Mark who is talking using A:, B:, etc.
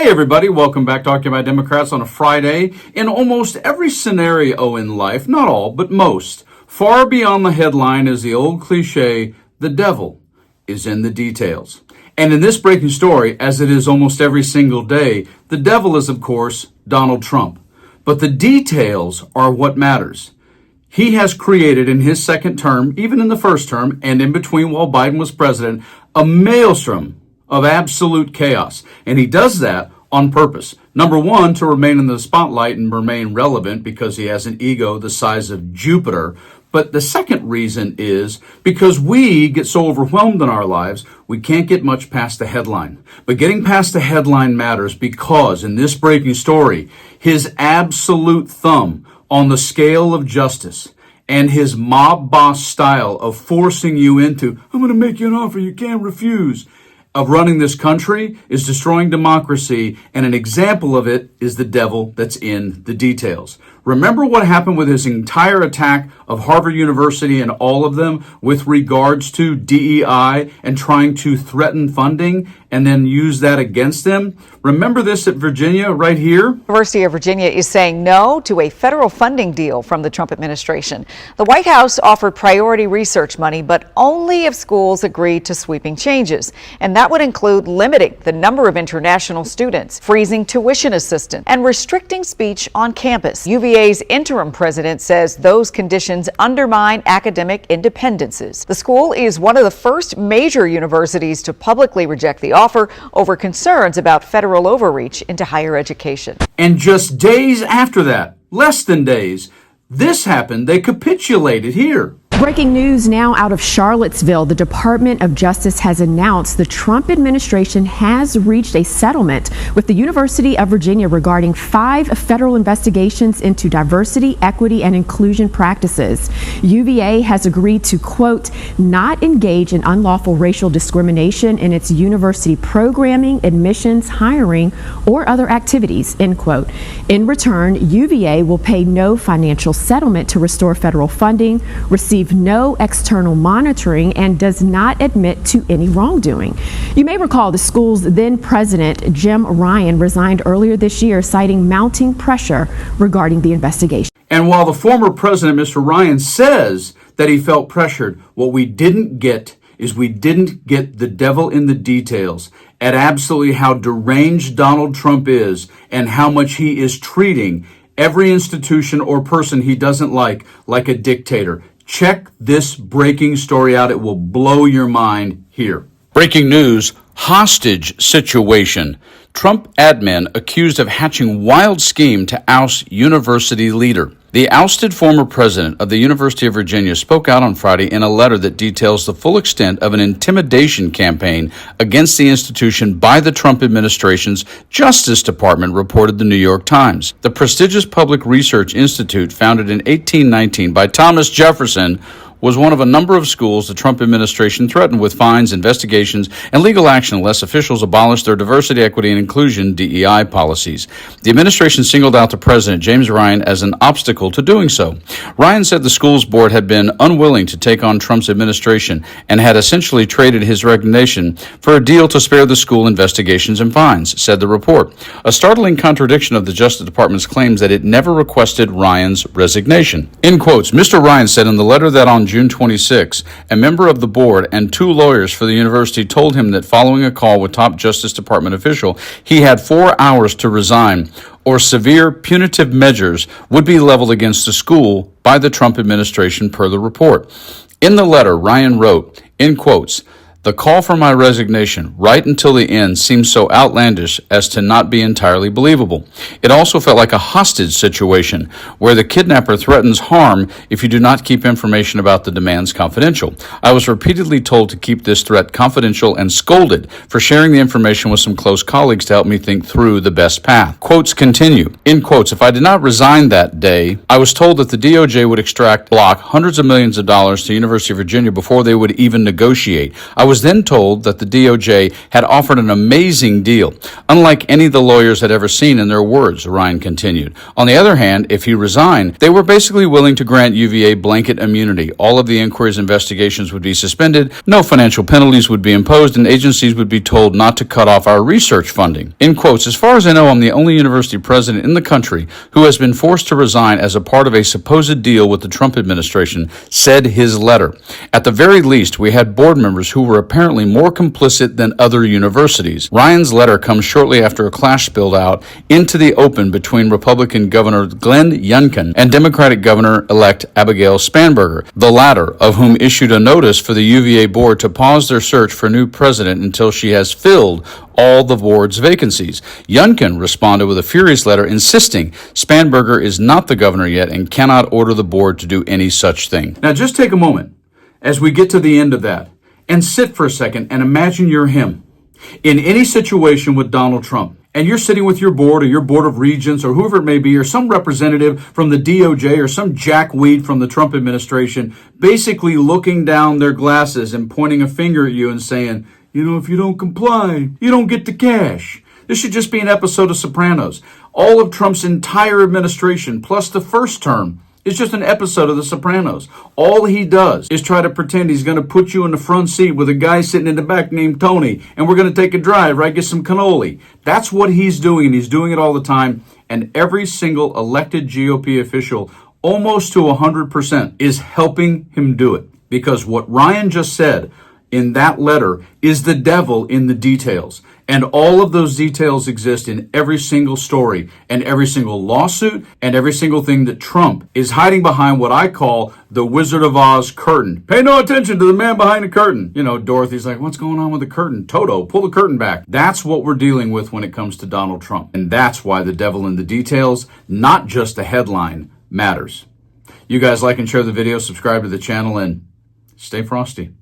A: Hey everybody, welcome back to Occupy Democrats on a Friday. In almost every scenario in life, not all, but most, far beyond the headline is the old cliche, the devil is in the details. And in this breaking story, as it is almost every single day, the devil is, of course, Donald Trump. But the details are what matters. He has created in his second term, even in the first term, and in between while Biden was president, a maelstrom of absolute chaos. And he does that on purpose. Number one, to remain in the spotlight and remain relevant because he has an ego the size of Jupiter. But the second reason is because we get so overwhelmed in our lives, we can't get much past the headline. But getting past the headline matters because in this breaking story, his absolute thumb on the scale of justice and his mob boss style of forcing you into, I'm going to make you an offer you can't refuse, of running this country is destroying democracy, and an example of it is the devil that's in the details. Remember what happened with his entire attack of Harvard University and all of them with regards to DEI and trying to threaten funding and then use that against them? Remember this at Virginia right here?
B: University of Virginia is saying no to a federal funding deal from the Trump administration. The White House offered priority research money, but only if schools agreed to sweeping changes. And that would include limiting the number of international students, freezing tuition assistance, and restricting speech on campus. UVA's interim president says those conditions undermine academic independences. The school is one of the first major universities to publicly reject the offer over concerns about federal overreach into higher education.
A: And just days after that, less than days, this happened. They capitulated here.
C: Breaking news now out of Charlottesville. The Department of Justice has announced the Trump administration has reached a settlement with the University of Virginia regarding 5 federal investigations into diversity, equity, and inclusion practices. UVA has agreed to, quote, not engage in unlawful racial discrimination in its university programming, admissions, hiring, or other activities, end quote. In return, UVA will pay no financial settlement to restore federal funding, receive no external monitoring, and does not admit to any wrongdoing. You may recall the school's then president, Jim Ryan, resigned earlier this year, citing mounting pressure regarding the investigation.
A: And while the former president, Mr. Ryan, says that he felt pressured, what we didn't get is we didn't get the devil in the details at absolutely how deranged Donald Trump is and how much he is treating every institution or person he doesn't like a dictator. Check this breaking story out. It will blow your mind here. Breaking news, hostage situation. Trump admin accused of hatching wild scheme to oust university leader. The ousted former president of the University of Virginia spoke out on Friday in a letter that details the full extent of an intimidation campaign against the institution by the Trump administration's Justice Department, reported the New York Times. The prestigious Public Research Institute, founded in 1819 by Thomas Jefferson, was one of a number of schools the Trump administration threatened with fines, investigations, and legal action unless officials abolished their diversity, equity, and inclusion DEI policies. The administration singled out the president, James Ryan, as an obstacle to doing so. Ryan said the school's board had been unwilling to take on Trump's administration and had essentially traded his resignation for a deal to spare the school investigations and fines, said the report. A startling contradiction of the Justice Department's claims that it never requested Ryan's resignation. In quotes, Mr. Ryan said in the letter that on June 26, a member of the board and 2 lawyers for the university told him that following a call with top Justice Department official, he had 4 hours to resign, or severe punitive measures would be leveled against the school by the Trump administration, per the report. In the letter, Ryan wrote, in quotes, the call for my resignation right until the end seemed so outlandish as to not be entirely believable. It also felt like a hostage situation where the kidnapper threatens harm if you do not keep information about the demands confidential. I was repeatedly told to keep this threat confidential and scolded for sharing the information with some close colleagues to help me think through the best path. Quotes continue. In quotes, if I did not resign that day, I was told that the DOJ would block hundreds of millions of dollars to the University of Virginia before they would even negotiate. I was then told that the DOJ had offered an amazing deal, unlike any the lawyers had ever seen in their words, Ryan continued. On the other hand, if he resigned, they were basically willing to grant UVA blanket immunity. All of the inquiries and investigations would be suspended, no financial penalties would be imposed, and agencies would be told not to cut off our research funding. In quotes, as far as I know, I'm the only university president in the country who has been forced to resign as a part of a supposed deal with the Trump administration, said his letter. At the very least, we had board members who were apparently more complicit than other universities. Ryan's letter comes shortly after a clash spilled out into the open between Republican Governor Glenn Youngkin and Democratic Governor-elect Abigail Spanberger, the latter of whom issued a notice for the UVA board to pause their search for a new president until she has filled all the board's vacancies. Youngkin responded with a furious letter insisting Spanberger is not the governor yet and cannot order the board to do any such thing. Now just take a moment as we get to the end of that and sit for a second and imagine you're him in any situation with Donald Trump. And you're sitting with your board or your board of regents or whoever it may be, or some representative from the DOJ or some jackweed from the Trump administration, basically looking down their glasses and pointing a finger at you and saying, you know, if you don't comply, you don't get the cash. This should just be an episode of Sopranos. All of Trump's entire administration, plus the first term, is just an episode of The Sopranos. All he does is try to pretend he's going to put you in the front seat with a guy sitting in the back named Tony, and we're going to take a drive, right? Get some cannoli. That's what he's doing, and he's doing it all the time. And every single elected GOP official, almost to 100%, is helping him do it. Because what Ryan just said in that letter is the devil in the details. And all of those details exist in every single story and every single lawsuit and every single thing that Trump is hiding behind what I call the Wizard of Oz curtain. Pay no attention to the man behind the curtain. You know, Dorothy's like, what's going on with the curtain? Toto, pull the curtain back. That's what we're dealing with when it comes to Donald Trump. And that's why the devil in the details, not just the headline, matters. You guys like and share the video, subscribe to the channel, and stay frosty.